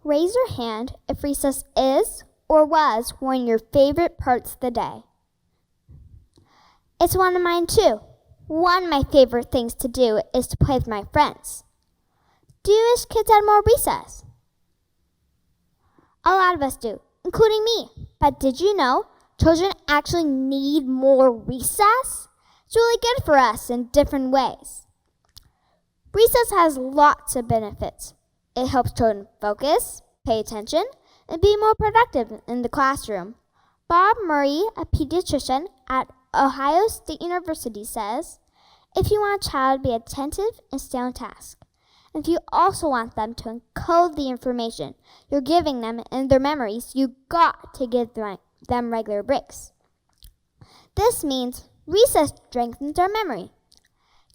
raise your hand if recess is or was one of your favorite parts of the day. It's one of mine too. One of my favorite things to do is to play with my friends. Do you wish kids had more recess? A lot of us do, including me. But did you know children actually need more recess? It's really good for us in different ways. Recess has lots of benefits. It helps children focus, pay attention, and be more productive in the classroom. Bob Murray, a pediatrician at Ohio State University, says, if you want a child to be attentive and stay on task, and if you also want them to encode the information you're giving them in their memories, you got to give them regular breaks. This means recess strengthens our memory.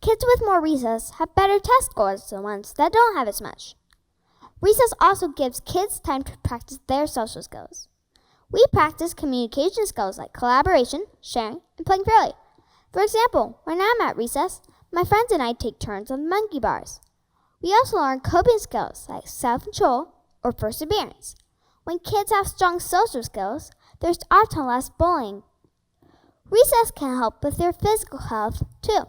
Kids with more recess have better test scores than ones that don't have as much. Recess also gives kids time to practice their social skills. We practice communication skills like collaboration, sharing, and playing fairly. For example, when I'm at recess, my friends and I take turns on monkey bars. We also learn coping skills like self-control or perseverance. When kids have strong social skills, there's often less bullying. Recess can help with their physical health too.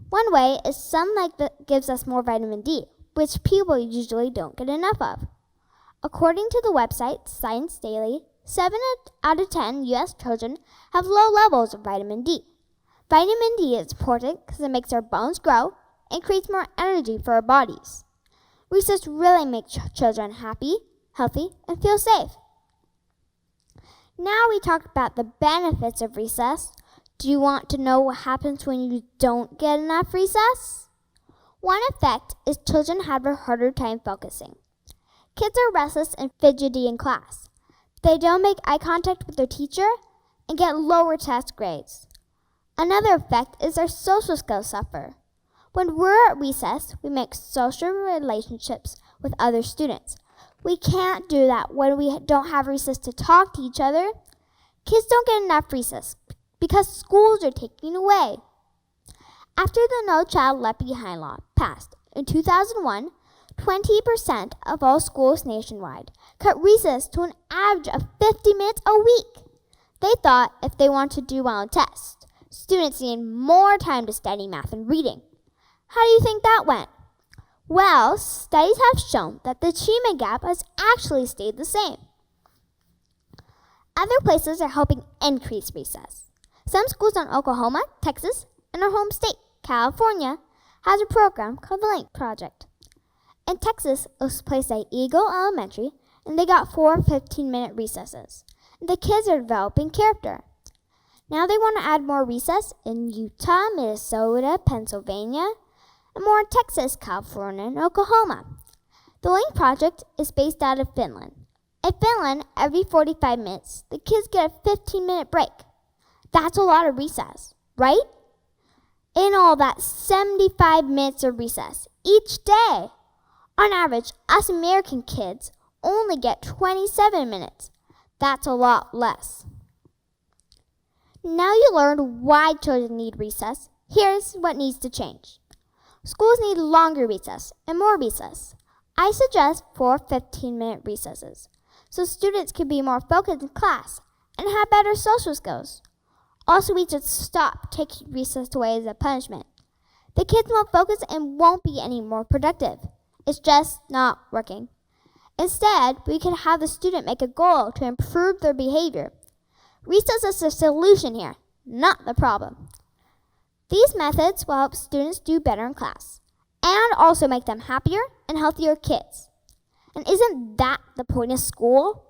One way is sunlight that gives us more vitamin D, which people usually don't get enough of. According to the website Science Daily, 7 out of 10 U.S. children have low levels of vitamin D. Vitamin D is important because it makes our bones grow and creates more energy for our bodies. Recess really makes children happy, healthy, and feel safe. Now we talked about the benefits of recess. Do you want to know what happens when you don't get enough recess? One effect is children have a harder time focusing. Kids are restless and fidgety in class. They don't make eye contact with their teacher and get lower test grades. Another effect is their social skills suffer. When we're at recess, we make social relationships with other students. We can't do that when we don't have recess to talk to each other. Kids don't get enough recess because schools are taking away. After the No Child Left Behind law passed in 2001, 20% of all schools nationwide cut recess to an average of 50 minutes a week. They thought if they wanted to do well on tests, students needed more time to study math and reading. How do you think that went? Well, studies have shown that the achievement gap has actually stayed the same. Other places are helping increase recess. Some schools in Oklahoma, Texas, and our home state, California, has a program called the Link Project. In Texas, it was placed at Eagle Elementary, and they got 4 15-minute recesses. And the kids are developing character. Now they want to add more recess in Utah, Minnesota, Pennsylvania, and more in Texas, California, and Oklahoma. The Link Project is based out of Finland. In Finland, every 45 minutes, the kids get a 15-minute break. That's a lot of recess, right? In all, that's 75 minutes of recess each day. On average, us American kids only get 27 minutes. That's a lot less. Now you learned why children need recess. Here's what needs to change. Schools need longer recess and more recess. I suggest 4 15-minute recesses so students can be more focused in class and have better social skills. Also, we should stop taking recess away as a punishment. The kids won't focus and won't be any more productive. It's just not working. Instead, we can have the student make a goal to improve their behavior. Recess is the solution here, not the problem. These methods will help students do better in class and also make them happier and healthier kids. And isn't that the point of school?